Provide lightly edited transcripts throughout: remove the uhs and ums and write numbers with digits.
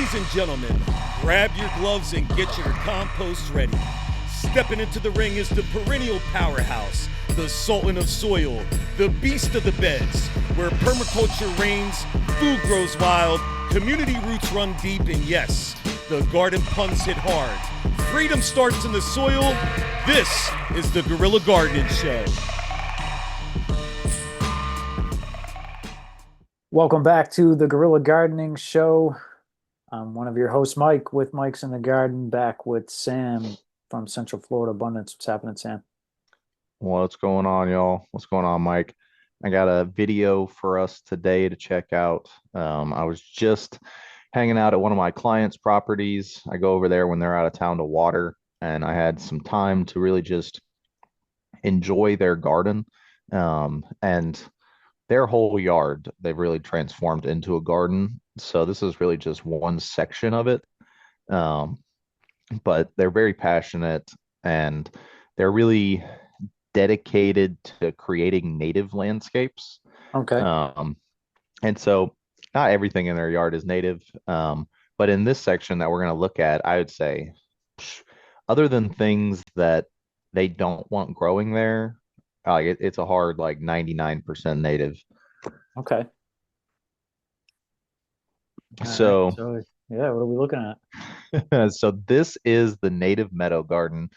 Ladies and gentlemen, grab your gloves and get your compost ready. Stepping into the ring is the perennial powerhouse, the sultan of soil, the beast of the beds, where permaculture reigns, food grows wild, community roots run deep, and yes, the garden punts hit hard. Freedom starts in the soil. This is the Guerrilla Gardening Show. Welcome back to the Guerrilla Gardening Show. I'm one of your hosts, Mike, with Mike's in the Garden, back with Sam from Central Florida Abundance. What's happening, Sam? What's going on, y'all? What's going on, Mike? I got a video for us today to check out. I was just hanging out at one of my clients' properties. I go over there when they're out of town to water, and I had some time to really just enjoy their garden. And their whole yard, they've really transformed into a garden. So this is really just one section of it. Um, but they're very passionate and they're really dedicated to creating native landscapes. Okay. Um, and so not everything in their yard is native. But in this section that we're going to look at, I would say, other than things that they don't want growing there, it's a hard like 99% native. Okay. All right. So, So, yeah, what are we looking at? so this is the native meadow garden.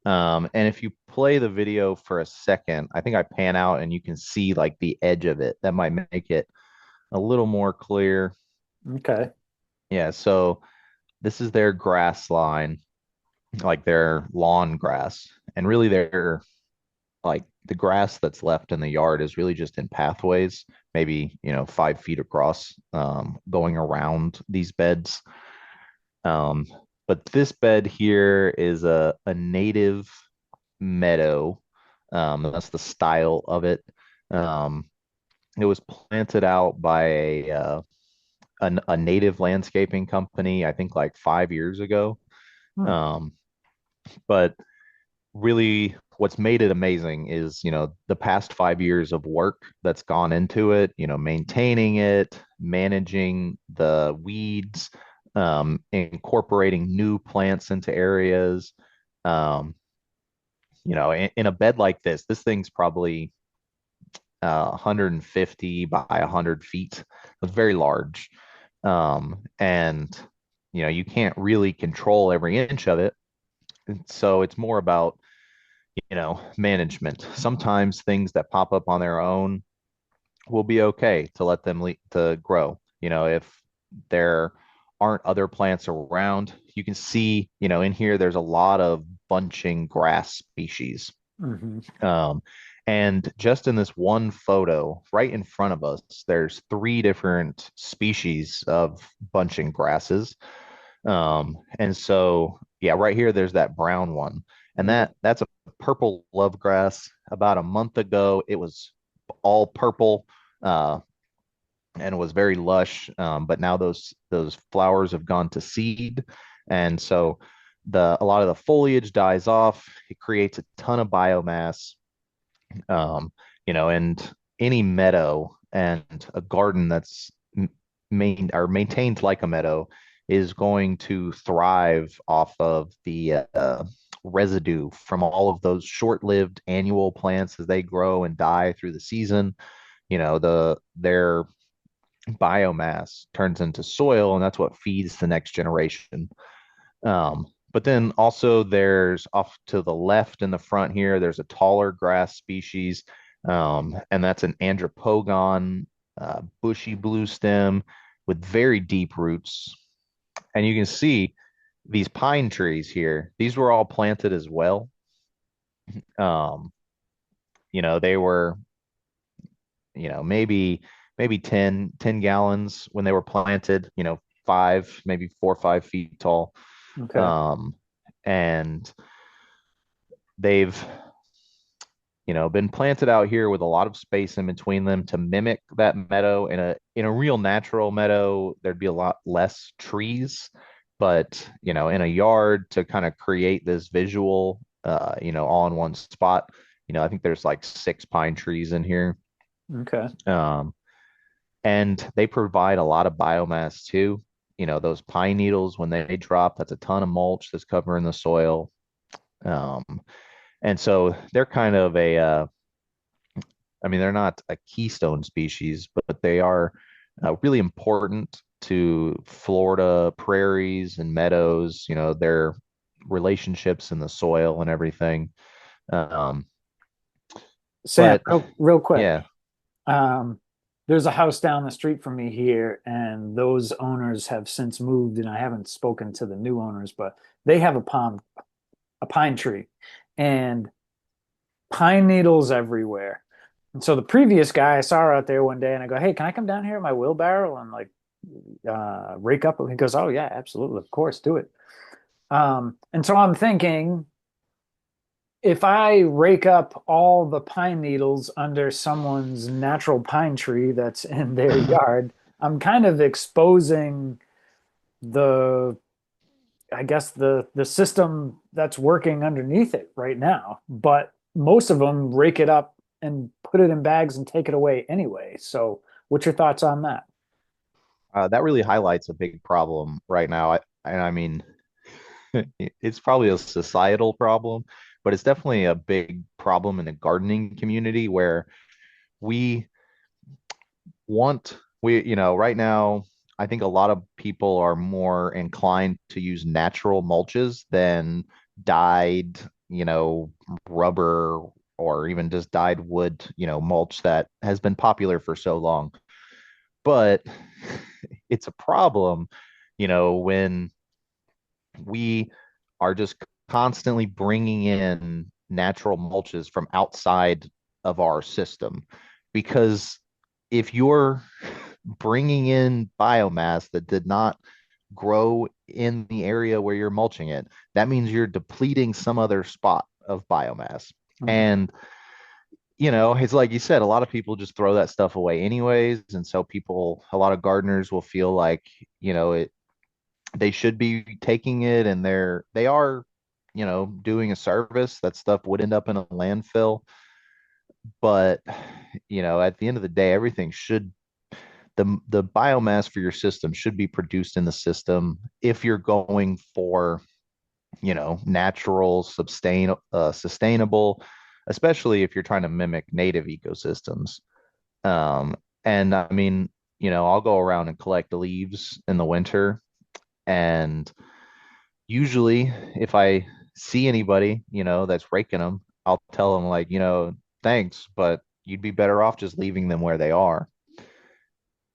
And if you play the video for a second, I think I pan out and you can see like the edge of it. That might make it a little more clear. Okay. Yeah, so this is their grass line, like their lawn grass. And really their like the grass that's left in the yard is really just in pathways, maybe, 5 feet across, going around these beds. Um, but this bed here is a native meadow. That's the style of it. Um, it was planted out by a native landscaping company, I think like 5 years ago. Hmm. Um, but really what's made it amazing is, the past 5 years of work that's gone into it, maintaining it, managing the weeds, incorporating new plants into areas. Um, in a bed like this thing's probably 150 by 100 feet. It's very large. And, you can't really control every inch of it. So it's more about, management. Sometimes things that pop up on their own will be okay to let them to grow. If there aren't other plants around, you can see, in here, there's a lot of bunching grass species. Hmm. Um, and just in this one photo right in front of us, there's three different species of bunching grasses. And so, yeah, right here, there's that brown one. And Yeah. that's a purple love grass. About a month ago, it was all purple, uh, and was very lush. But now those flowers have gone to seed. And so a lot of the foliage dies off. It creates a ton of biomass. And any meadow and a garden that's maintained like a meadow is going to thrive off of the residue from all of those short-lived annual plants as they grow and die through the season. Their biomass turns into soil, and that's what feeds the next generation. But then also there's off to the left in the front here, there's a taller grass species, and that's an andropogon, bushy blue stem with very deep roots. And you can see these pine trees here. These were all planted as well. Um, they were, maybe 10 gallons when they were planted, five, maybe 4 or 5 feet tall. Okay. Um, and they've, been planted out here with a lot of space in between them to mimic that meadow. In a real natural meadow, there'd be a lot less trees, but in a yard to kind of create this visual, all in one spot, I think there's like 6 pine trees in here. Okay. Um, and they provide a lot of biomass too. those pine needles, when they drop, that's a ton of mulch that's covering the soil. Um, and so they're kind of I mean, they're not a keystone species, but they are really important to Florida prairies and meadows, their relationships in the soil and everything. Um, Sam, but real quick. yeah, Um, there's a house down the street from me here, and those owners have since moved, and I haven't spoken to the new owners, but they have a pine tree, and pine needles everywhere. And so the previous guy I saw out there one day, and I go, "Hey, can I come down here in my wheelbarrow and like rake up?" He goes, "Oh yeah, absolutely, of course, do it." And so I'm thinking, if I rake up all the pine needles under someone's natural pine tree that's in their yard, I'm kind of exposing the, I guess the system that's working underneath it right now. But most of them rake it up and put it in bags and take it away anyway. So, what's your thoughts on that? that really highlights a big problem right now. I mean, it's probably a societal problem, but it's definitely a big problem in the gardening community where we right now, I think a lot of people are more inclined to use natural mulches than dyed, rubber or even just dyed wood, mulch that has been popular for so long. But it's a problem, when we are just constantly bringing in natural mulches from outside of our system. Because if you're bringing in biomass that did not grow in the area where you're mulching it, that means you're depleting some other spot of biomass. Mhm. And it's like you said, a lot of people just throw that stuff away anyways. And so a lot of gardeners will feel like, they should be taking it and they are, doing a service. That stuff would end up in a landfill. But, at the end of the day, the biomass for your system should be produced in the system if you're going for, natural, sustainable, especially if you're trying to mimic native ecosystems. Um, and I mean, I'll go around and collect leaves in the winter. And usually, if I see anybody, that's raking them, I'll tell them, like, thanks, but you'd be better off just leaving them where they are.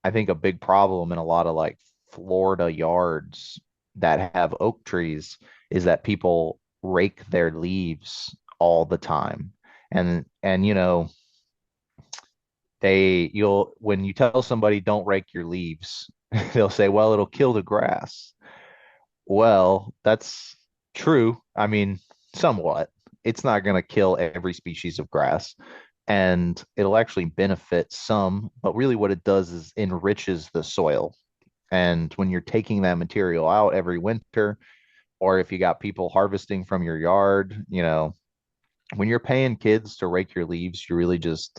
I think a big problem in a lot of like Florida yards that have oak trees is that people rake their leaves all the time. And you'll when you tell somebody don't rake your leaves, they'll say, well, it'll kill the grass. Well, that's true. I mean, somewhat. It's not going to kill every species of grass, and it'll actually benefit some, but really what it does is enriches the soil. And when you're taking that material out every winter, or if you got people harvesting from your yard, when you're paying kids to rake your leaves, you're really just,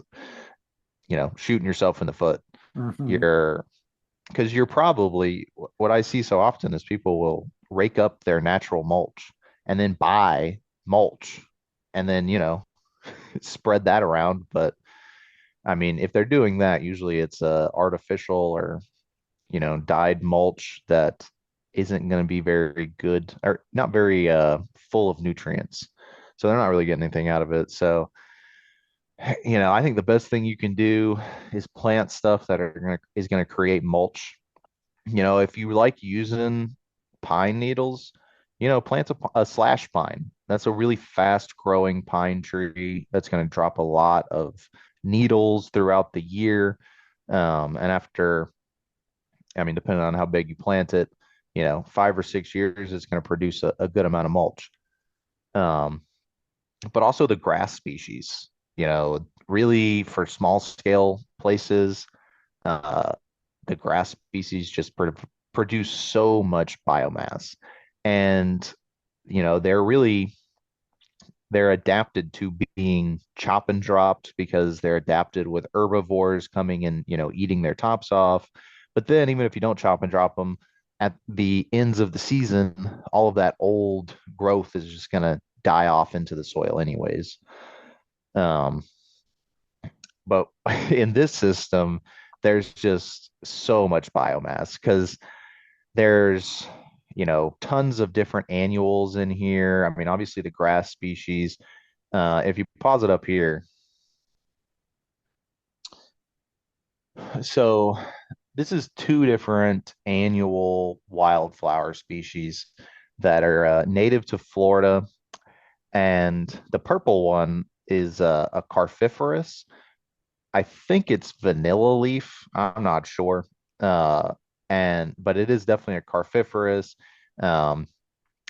shooting yourself in the foot. Mhm. You're because you're probably what I see so often is people will rake up their natural mulch and then buy mulch and then, spread that around. But I mean, if they're doing that, usually it's artificial or, dyed mulch that isn't going to be very good or not very full of nutrients. So they're not really getting anything out of it. So, I think the best thing you can do is plant stuff that is going to create mulch. If you like using pine needles, plant a slash pine. That's a really fast growing pine tree that's going to drop a lot of needles throughout the year. And after, I mean, depending on how big you plant it, 5 or 6 years, it's going to produce a good amount of mulch. Um, but also the grass species, really for small scale places, uh, the grass species just produce so much biomass. And, they're adapted to being chop and dropped because they're adapted with herbivores coming and, eating their tops off. But then even if you don't chop and drop them, at the ends of the season, all of that old growth is just going to die off into the soil anyways. Um, but in this system, there's just so much biomass because there's, tons of different annuals in here. I mean, obviously the grass species. If you pause it up here, so this is two different annual wildflower species that are native to Florida, and the purple one is a carfiferous. I think it's vanilla leaf. I'm not sure. Uh, and but it is definitely a carfiferous um,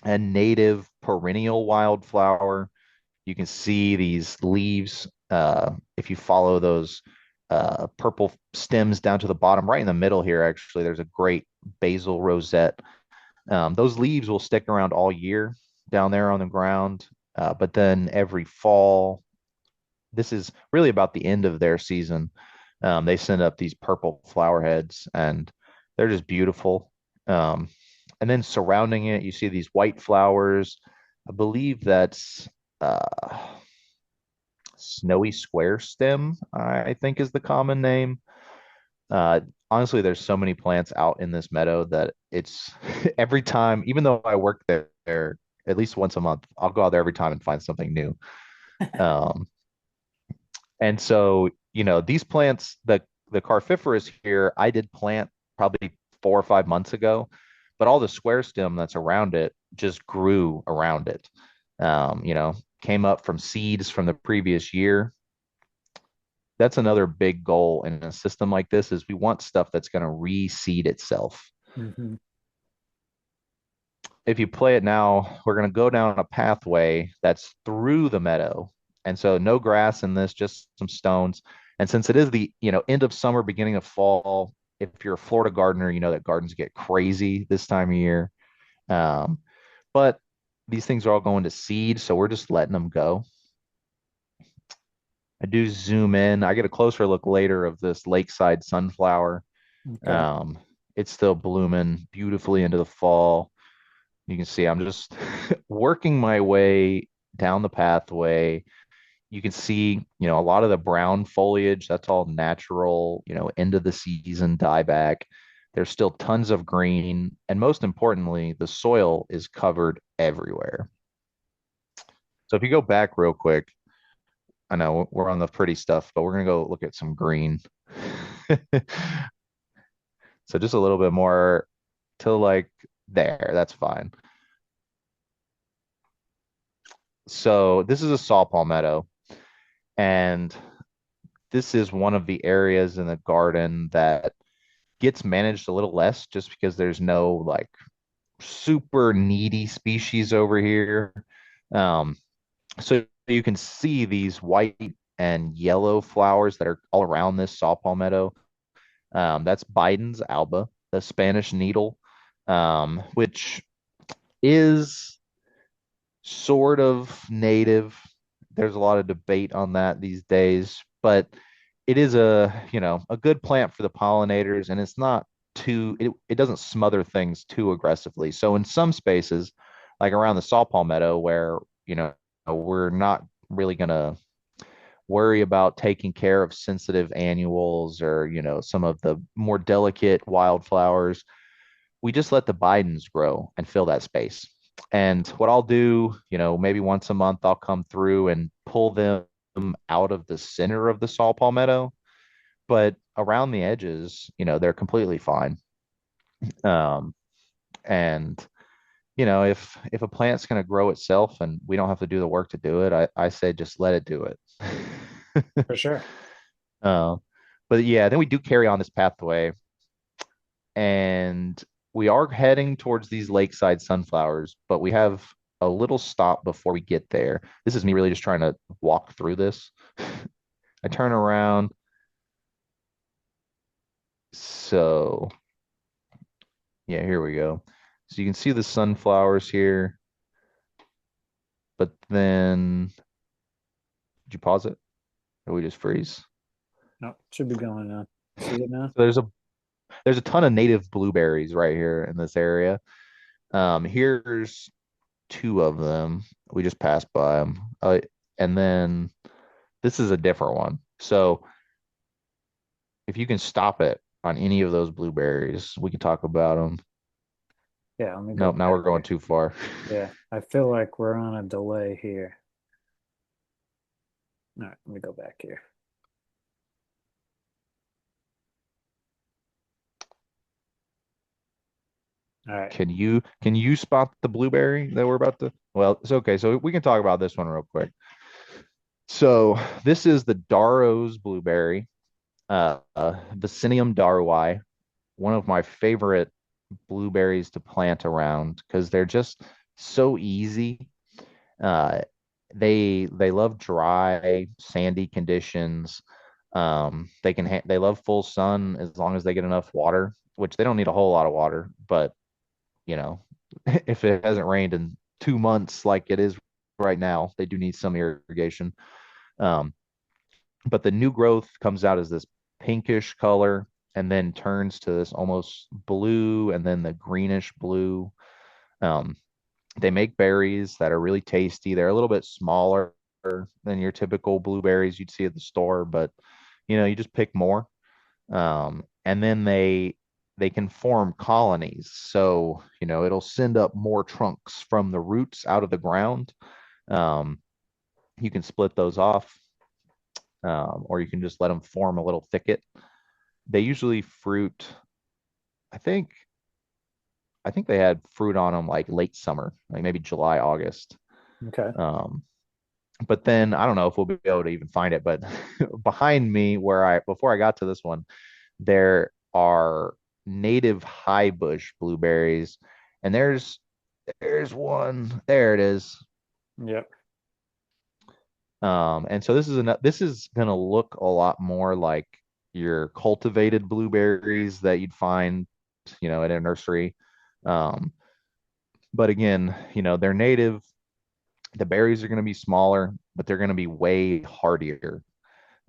and native perennial wildflower. You can see these leaves if you follow those purple stems down to the bottom, right in the middle here. Actually, there's a great basil rosette. Those leaves will stick around all year down there on the ground, but then every fall, this is really about the end of their season. They send up these purple flower heads, and they're just beautiful. Um, and then surrounding it, you see these white flowers. I believe that's uh, snowy square stem, I think is the common name. Uh, Honestly, there's so many plants out in this meadow that it's every time, even though I work there at least once a month, I'll go out there every time and find something new. Um, And so, these plants, the carfiferous here, I did plant probably 4 or 5 months ago, but all the square stem that's around it just grew around it. Came up from seeds from the previous year. That's another big goal in a system like this is we want stuff that's going to reseed itself. Hmm. If you play it now, we're going to go down a pathway that's through the meadow. And so no grass in this, just some stones. And since it is the, end of summer, beginning of fall, if you're a Florida gardener, you know that gardens get crazy this time of year. Um, but these things are all going to seed, so we're just letting them go. I do zoom in. I get a closer look later of this lakeside sunflower. Okay. Um, it's still blooming beautifully into the fall. You can see I'm just working my way down the pathway. You can see, a lot of the brown foliage, that's all natural, end of the season dieback. There's still tons of green. And most importantly, the soil is covered everywhere. So if you go back real quick, I know we're on the pretty stuff, but we're going to go look at some green. So just a little bit more to like there. That's fine. So this is a saw palmetto, and this is one of the areas in the garden that gets managed a little less just because there's no like super needy species over here. Um, so you can see these white and yellow flowers that are all around this saw palmetto. That's Biden's alba, the Spanish needle, which is sort of native. There's a lot of debate on that these days, but it is a good plant for the pollinators, and it's not it doesn't smother things too aggressively. So in some spaces, like around the saw palmetto, where we're not really gonna worry about taking care of sensitive annuals or some of the more delicate wildflowers, we just let the Bidens grow and fill that space. And what I'll do, maybe once a month, I'll come through and pull them out of the center of the saw palmetto, but around the edges, they're completely fine. Um, and if a plant's going to grow itself and we don't have to do the work to do it, I say just let it do it. For sure. Uh, but yeah, then we do carry on this pathway, and we are heading towards these lakeside sunflowers, but we have a little stop before we get there. This is me really just trying to walk through this. I turn around. So, yeah, here we go. So you can see the sunflowers here, but then did you pause it? Or we just freeze? No, should be going on. See it now? So there's a ton of native blueberries right here in this area. Here's two of them. We just passed by them. And then this is a different one. So if you can stop it on any of those blueberries, we can talk about them. Yeah, let me go Nope, now back we're going here. too far. Yeah, I feel like we're on a delay here. All right, let me go back here. All right. Can you spot the blueberry that we're about to? Well, it's okay. So we can talk about this one real quick. So this is the Darrow's blueberry, Vicinium darwii, one of my favorite blueberries to plant around because they're just so easy. Uh, they love dry, sandy conditions. They love full sun as long as they get enough water, which they don't need a whole lot of water, but you know, if it hasn't rained in 2 months like it is right now, they do need some irrigation. Um, but the new growth comes out as this pinkish color and then turns to this almost blue and then the greenish blue. Um, they make berries that are really tasty. They're a little bit smaller than your typical blueberries you'd see at the store, but you just pick more. And then they can form colonies. So, it'll send up more trunks from the roots out of the ground. Um, you can split those off, or you can just let them form a little thicket. They usually fruit, I think, I think they had fruit on them like late summer, like maybe July, August. Okay. Um, but then I don't know if we'll be able to even find it, but behind me before I got to this one, there are native high bush blueberries, and there's one. There it is. Yep. And so this is gonna look a lot more like your cultivated blueberries that you'd find, at a nursery. Um, but again, they're native. The berries are gonna be smaller, but they're gonna be way hardier.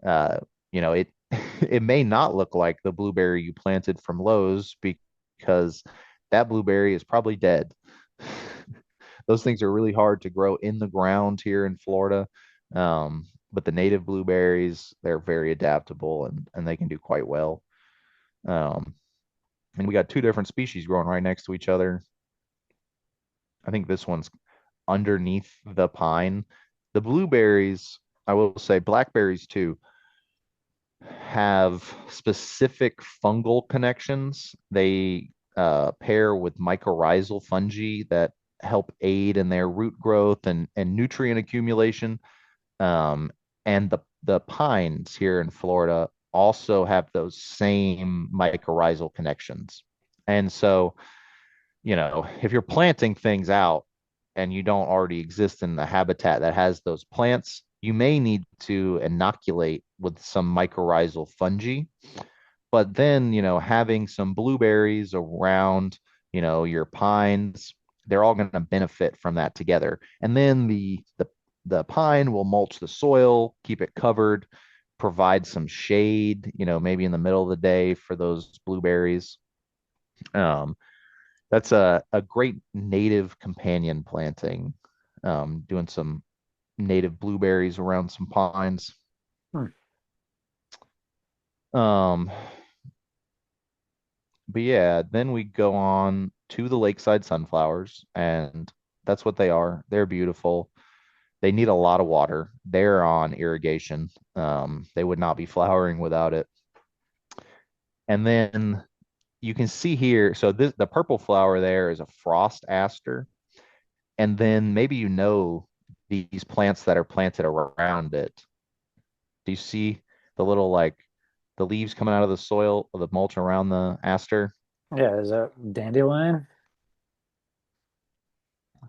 Uh, it it may not look like the blueberry you planted from Lowe's because that blueberry is probably dead. Those things are really hard to grow in the ground here in Florida. But the native blueberries, they're very adaptable and they can do quite well. Um, and we got two different species growing right next to each other. I think this one's underneath the pine. The blueberries, I will say, blackberries too, have specific fungal connections. They pair with mycorrhizal fungi that help aid in their root growth and nutrient accumulation. Um, and the pines here in Florida also have those same mycorrhizal connections. And so, if you're planting things out and you don't already exist in the habitat that has those plants, you may need to inoculate with some mycorrhizal fungi. But then, having some blueberries around, your pines, they're all going to benefit from that together. And then the pine will mulch the soil, keep it covered, provide some shade, maybe in the middle of the day for those blueberries. Um, that's a great native companion planting, doing some native blueberries around some pines. Hmm. Um, but yeah, then we go on to the lakeside sunflowers, and that's what they are. They're beautiful. They need a lot of water. They're on irrigation. They would not be flowering without it. And then you can see here, so the purple flower there is a frost aster. And then maybe these plants that are planted around it. Do you see the little like the leaves coming out of the soil of the mulch around the aster? Yeah, is that dandelion?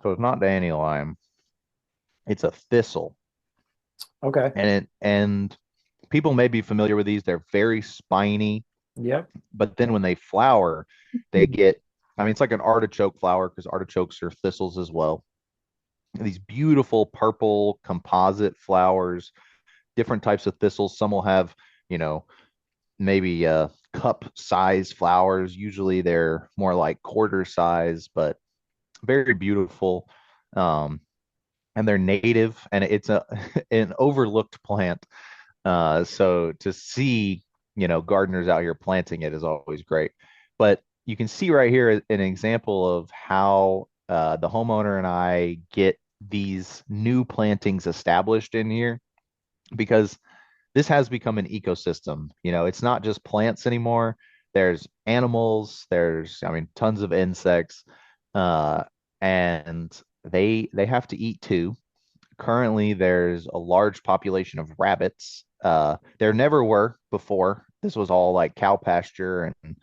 So it's not dandelion, it's a thistle. Okay. And people may be familiar with these. They're very spiny, Yep. but then when they flower, they get, I mean, it's like an artichoke flower because artichokes are thistles as well. These beautiful purple composite flowers, different types of thistles. Some will have, you know, maybe cup size flowers. Usually they're more like quarter size, but very beautiful. Um, and they're native, and it's a an overlooked plant. So to see, gardeners out here planting it is always great. But you can see right here an example of how the homeowner and I get these new plantings established in here, because this has become an ecosystem. It's not just plants anymore. There's animals, I mean, tons of insects, uh, and they have to eat too. Currently, there's a large population of rabbits. There never were before. This was all like cow pasture, and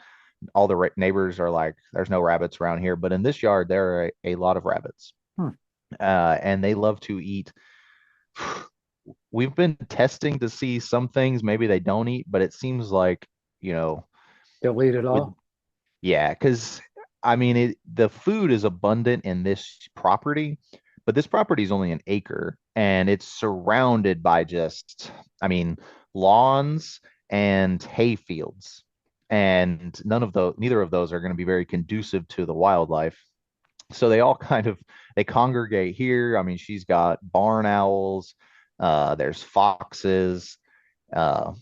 all the neighbors are like, there's no rabbits around here. But in this yard, there are a lot of rabbits, Hmm. and they love to eat. We've been testing to see some things maybe they don't eat, but it seems like, you know, Delete it with all. yeah, because I mean, the food is abundant in this property, but this property is only an acre and it's surrounded by just, I mean, lawns and hay fields. And neither of those are going to be very conducive to the wildlife. So they all they congregate here. I mean, she's got barn owls, there's foxes, uh,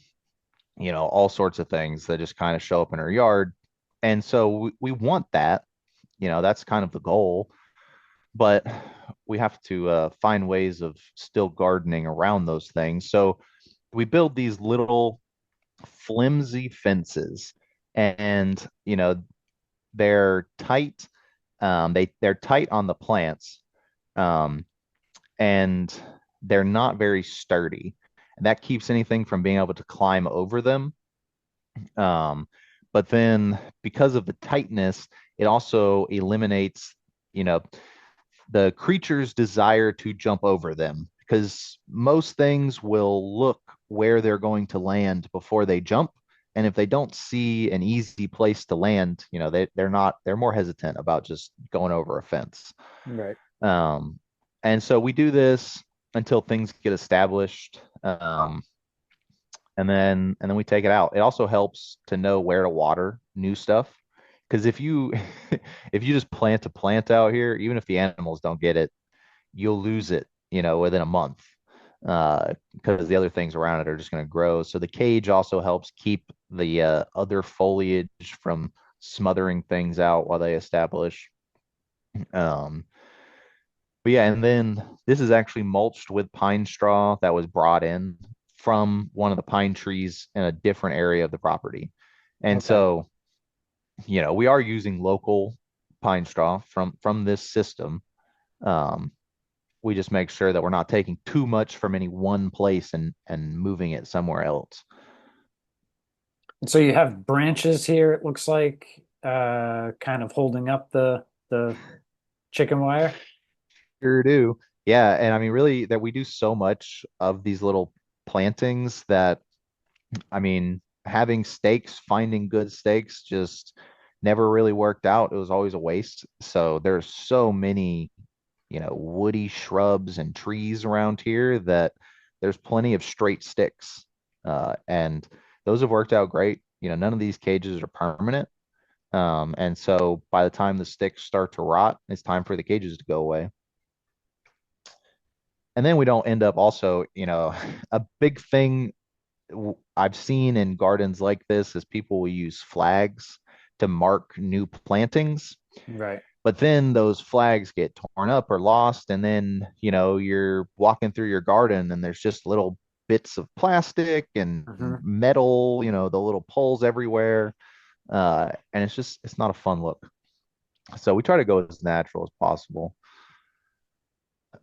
all sorts of things that just kind of show up in her yard. And so we want that, that's kind of the goal, but we have to find ways of still gardening around those things. So we build these little flimsy fences, and they're tight. They're tight on the plants, um, and they're not very sturdy. And that keeps anything from being able to climb over them. Um, but then because of the tightness, it also eliminates, you know, the creature's desire to jump over them, because most things will look where they're going to land before they jump. And if they don't see an easy place to land, they're more hesitant about just going over a fence. Right. Um, and so we do this until things get established. And then we take it out. It also helps to know where to water new stuff, because if you if you just plant a plant out here, even if the animals don't get it, you'll lose it, within a month, because the other things around it are just going to grow. So the cage also helps keep the other foliage from smothering things out while they establish. Um, but yeah, and then this is actually mulched with pine straw that was brought in from one of the pine trees in a different area of the property. And Okay. so, we are using local pine straw from this system. Um, we just make sure that we're not taking too much from any one place and moving it somewhere else. So you have branches here, it looks like, kind of holding up the chicken wire. Sure do. Yeah, and I mean, really, that we do so much of these little plantings that, I mean, having stakes, finding good stakes just never really worked out. It was always a waste. So there's so many, woody shrubs and trees around here that there's plenty of straight sticks. And those have worked out great. None of these cages are permanent. And so by the time the sticks start to rot, it's time for the cages to go away. And then we don't end up also, a big thing I've seen in gardens like this is people will use flags to mark new plantings, Right. but then those flags get torn up or lost, and then you're walking through your garden and there's just little bits of plastic and Hmm. metal, the little poles everywhere, and it's not a fun look. So we try to go as natural as possible.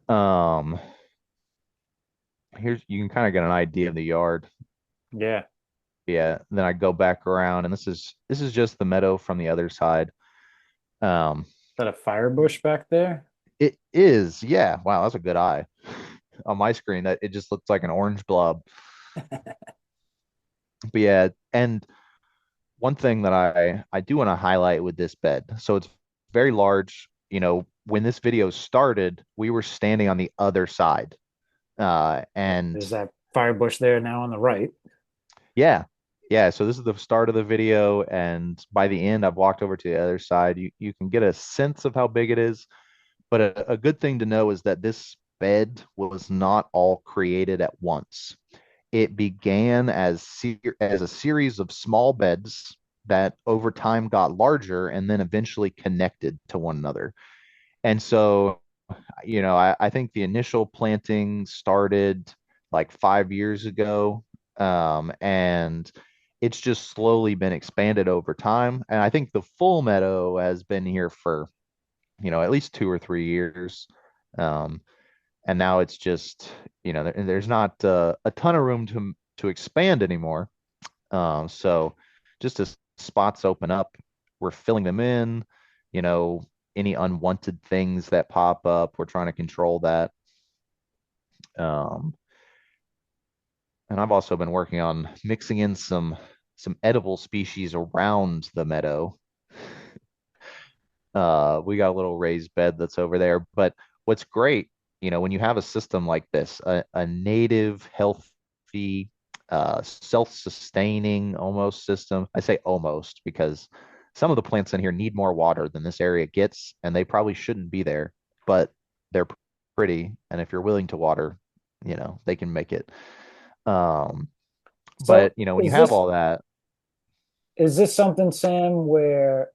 Um, Here's, you can kind of get an idea of the yard. Yeah. Yeah, then I go back around, and this is just the meadow from the other side. Um, Is that a fire bush back there? it is, yeah. Wow, that's a good eye. On my screen, that it just looks like an orange blob. But yeah, and one thing that I do want to highlight with this bed, so it's very large. When this video started, we were standing on the other side, Yeah. and There's that fire bush there now on the right. yeah, yeah, so this is the start of the video, and by the end, I've walked over to the other side. You can get a sense of how big it is, but a good thing to know is that this bed was not all created at once. It began as a series of small beds that over time got larger and then eventually connected to one another. And so, I think the initial planting started like 5 years ago, and it's just slowly been expanded over time. And I think the full meadow has been here for, at least 2 or 3 years. Um, and now it's just, there's not a ton of room to expand anymore. So just as spots open up, we're filling them in, you know, any unwanted things that pop up, we're trying to control that. Um, and I've also been working on mixing in some edible species around the meadow. We got a little raised bed that's over there, but what's great, when you have a system like this, a native, healthy, self-sustaining almost system. I say almost because some of the plants in here need more water than this area gets, and they probably shouldn't be there, but they're pretty, and if you're willing to water, they can make it. Um, So but when you have all that, is this something, Sam, where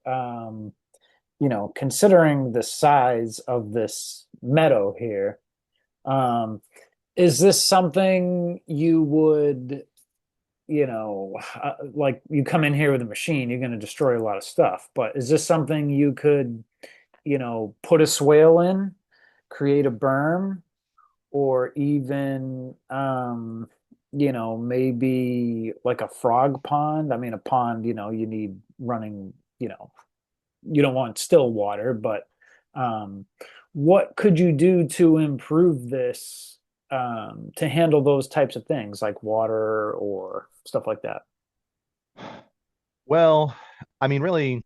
considering the size of this meadow here, um, is this something you would, like you come in here with a machine, you're going to destroy a lot of stuff, but is this something you could, put a swale in, create a berm, or even, maybe like a frog pond? I mean, a pond, you need running, you don't want still water, but um, what could you do to improve this to handle those types of things like water or stuff like that? well, I mean, really,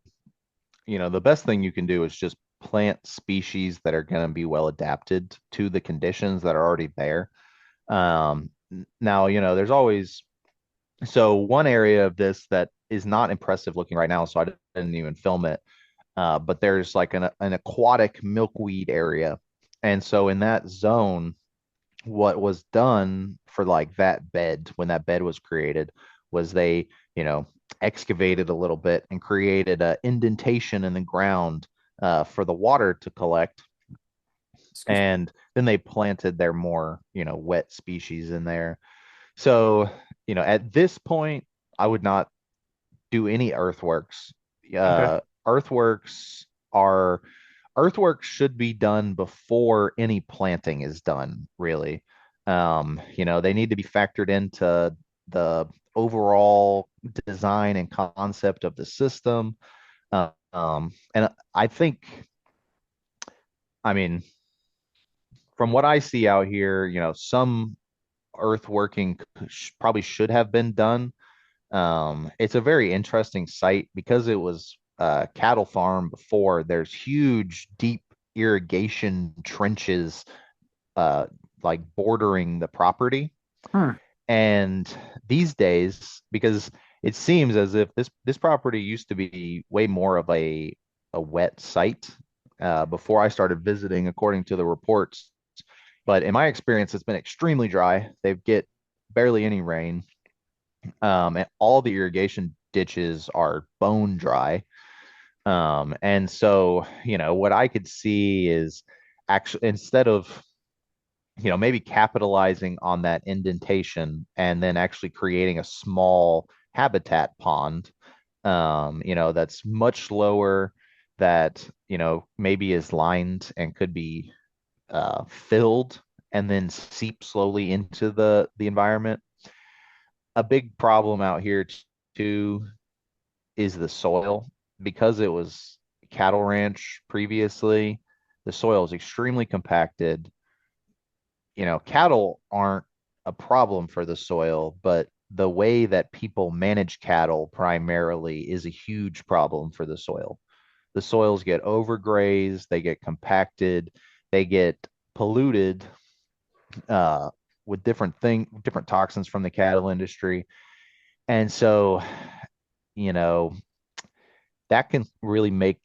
the best thing you can do is just plant species that are going to be well adapted to the conditions that are already there. Now, there's always, so one area of this that is not impressive looking right now, so I didn't even film it. But there's like an aquatic milkweed area. And so in that zone, what was done for like that bed, when that bed was created, was they, you know, excavated a little bit and created a indentation in the ground for the water to collect. Excuse me. And then they planted their more, wet species in there. So, at this point, I would not do any earthworks. Okay. Earthworks are earthworks should be done before any planting is done, really. They need to be factored into the overall design and concept of the system. And I think, I mean, from what I see out here, some earthworking probably should have been done. It's a very interesting site because it was a cattle farm before. There's huge, deep irrigation trenches, uh, like bordering the property. Hmm. And these days, because it seems as if this property used to be way more of a wet site before I started visiting, according to the reports. But in my experience, it's been extremely dry. They get barely any rain, and all the irrigation ditches are bone dry. And so, what I could see is actually instead of, maybe capitalizing on that indentation and then actually creating a small habitat pond, that's much lower, that, maybe is lined and could be filled and then seep slowly into the environment. A big problem out here too is the soil. Because it was cattle ranch previously, the soil is extremely compacted. Cattle aren't a problem for the soil, but the way that people manage cattle primarily is a huge problem for the soil. The soils get overgrazed, they get compacted, they get polluted uh, with different toxins from the cattle industry. And so, you know, that can really make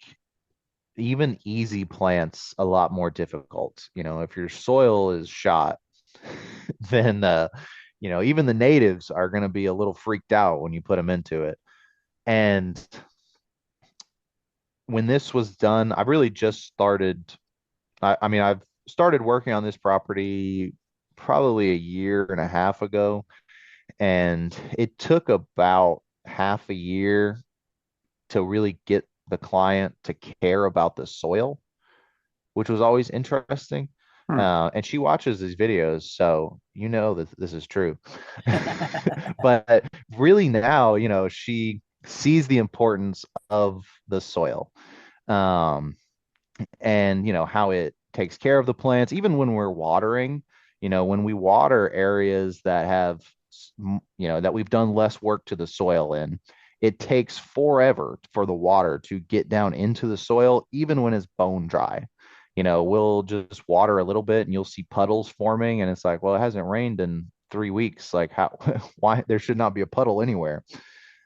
even easy plants a lot more difficult. If your soil is shot, then even the natives are going to be a little freaked out when you put them into it. And when this was done, I really just started. I mean, I've started working on this property probably a year and a half ago, and it took about half a year to really get the client to care about the soil, which was always interesting. Hmm. And she watches these videos, so that this is true. But really now, she sees the importance of the soil. Um, and how it takes care of the plants even when we're watering. When we water areas that have that we've done less work to the soil in, it takes forever for the water to get down into the soil even when it's bone dry. We'll just water a little bit and you'll see puddles forming, and it's like, well, it hasn't rained in 3 weeks, like how why there should not be a puddle anywhere.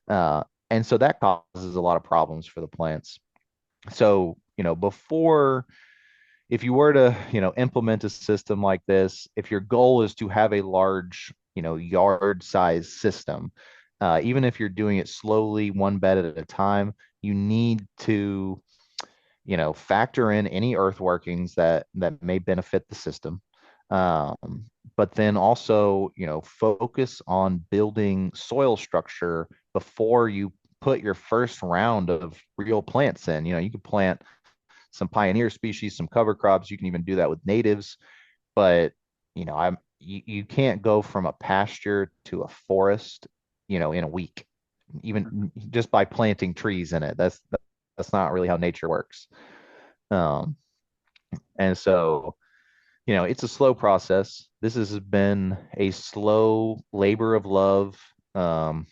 And so that causes a lot of problems for the plants. So, before, if you were to, implement a system like this, if your goal is to have a large, yard size system, even if you're doing it slowly, one bed at a time, you need to, factor in any earth workings that may benefit the system. But then also, focus on building soil structure before you put your first round of real plants in. You could plant some pioneer species, some cover crops. You can even do that with natives. But you can't go from a pasture to a forest, in a week, even just by planting trees in it. That's not really how nature works. Um, and so, it's a slow process. This has been a slow labor of love. Um,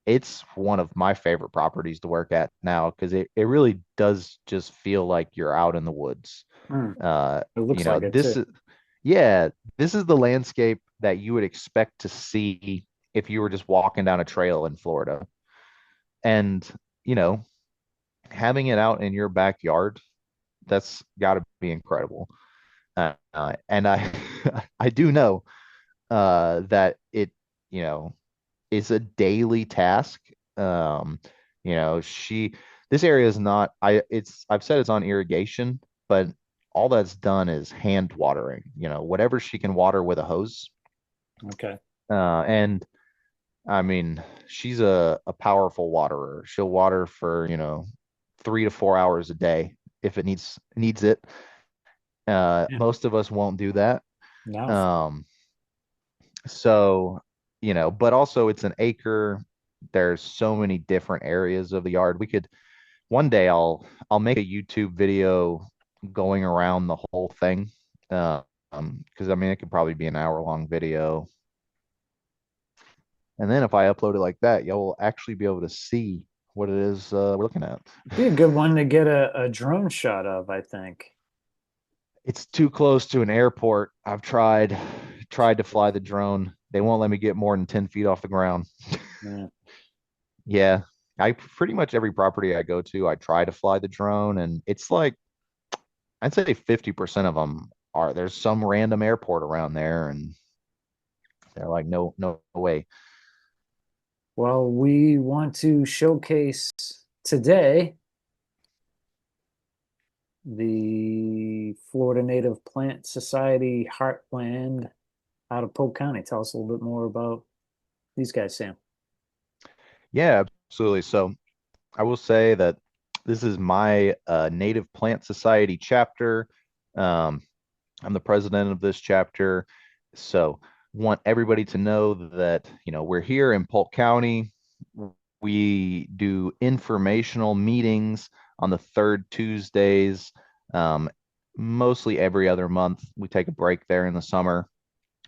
it's one of my favorite properties to work at now because it really does just feel like you're out in the woods. Hmm. Uh, It looks like it this too. is, yeah, this is the landscape that you would expect to see if you were just walking down a trail in Florida. And, you know, having it out in your backyard, that's got to be incredible. And I, I do know that it, you know, is a daily task. Um, this area is not, I've said it's on irrigation, but all that's done is hand watering, whatever she can water with a hose. Okay. And I mean, she's a powerful waterer. She'll water for, 3 to 4 hours a day if it needs it. Yeah. Most of us won't do that. No. Um, so, but also it's an acre. There's so many different areas of the yard. We could one day I'll make a YouTube video going around the whole thing. Because I mean it could probably be an hour long video. And then if I upload it like that, you'll actually be able to see what it is we're looking at. Be a good one to get a drone shot of, I think. It's too close to an airport. I've tried to fly the drone. They won't let me get more than 10 feet off the ground. Yeah. Yeah. I pretty much every property I go to, I try to fly the drone, and it's like I'd say 50% of them are there's some random airport around there, and they're like, no, no way. Well, we want to showcase today the Florida Native Plant Society Heartland out of Polk County. Tell us a little bit more about these guys, Sam. Yeah, absolutely. So I will say that this is my Native Plant Society chapter. Um, I'm the president of this chapter. So want everybody to know that, we're here in Polk County. We do informational meetings on the third Tuesdays, um, mostly every other month. We take a break there in the summer.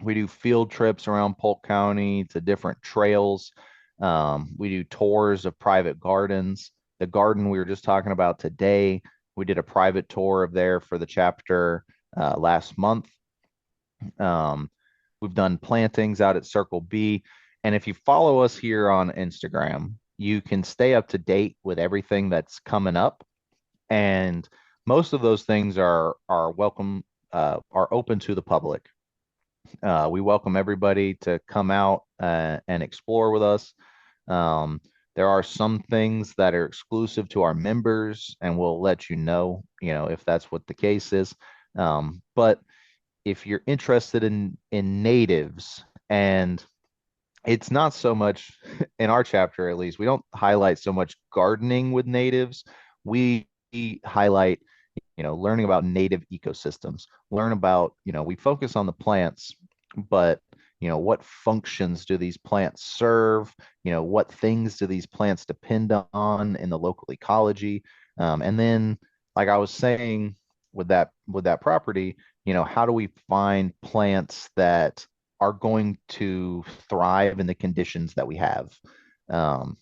We do field trips around Polk County to different trails. We do tours of private gardens. The garden we were just talking about today, we did a private tour of there for the chapter last month. Um, we've done plantings out at Circle B. And if you follow us here on Instagram, you can stay up to date with everything that's coming up. And most of those things are welcome, are open to the public. We welcome everybody to come out and explore with us. Um, there are some things that are exclusive to our members, and we'll let you know, if that's what the case is. But if you're interested in natives, and it's not so much in our chapter, at least, we don't highlight so much gardening with natives. We highlight, you know, learning about native ecosystems, learn about, you know, we focus on the plants, but, you know, what functions do these plants serve? You know, what things do these plants depend on in the local ecology? And then, like I was saying with that property, you know, how do we find plants that are going to thrive in the conditions that we have? Um,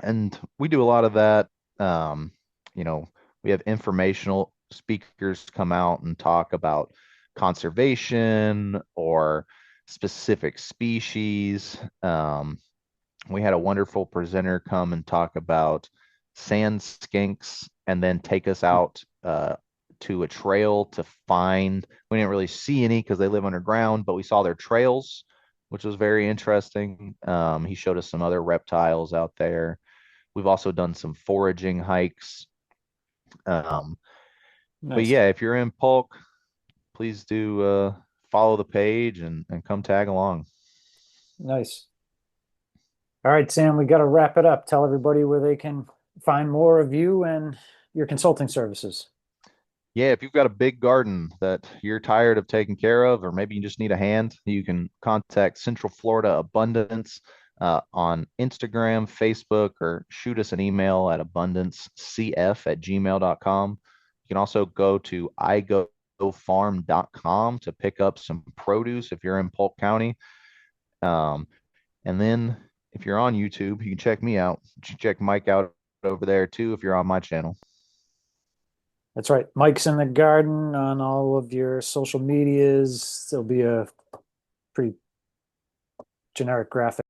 and we do a lot of that. Um, you know, we have informational speakers come out and talk about conservation or specific species. We had a wonderful presenter come and talk about sand skinks and then take us out to a trail to find. We didn't really see any because they live underground, but we saw their trails, which was very interesting. He showed us some other reptiles out there. We've also done some foraging hikes. Um, but Nice. yeah, if you're in Polk, please do follow the page and come tag along. Nice. All right, Sam, we got to wrap it up. Tell everybody where they can find more of you and your consulting services. Yeah, if you've got a big garden that you're tired of taking care of, or maybe you just need a hand, you can contact Central Florida Abundance on Instagram, Facebook, or shoot us an email at abundancecf@gmail.com. You can also go to igofarm.com to pick up some produce if you're in Polk County. Um, and then if you're on YouTube, you can check me out. Check Mike out over there too if you're on my channel. That's right. Mike's in the garden on all of your social medias. There'll be a pretty generic graphic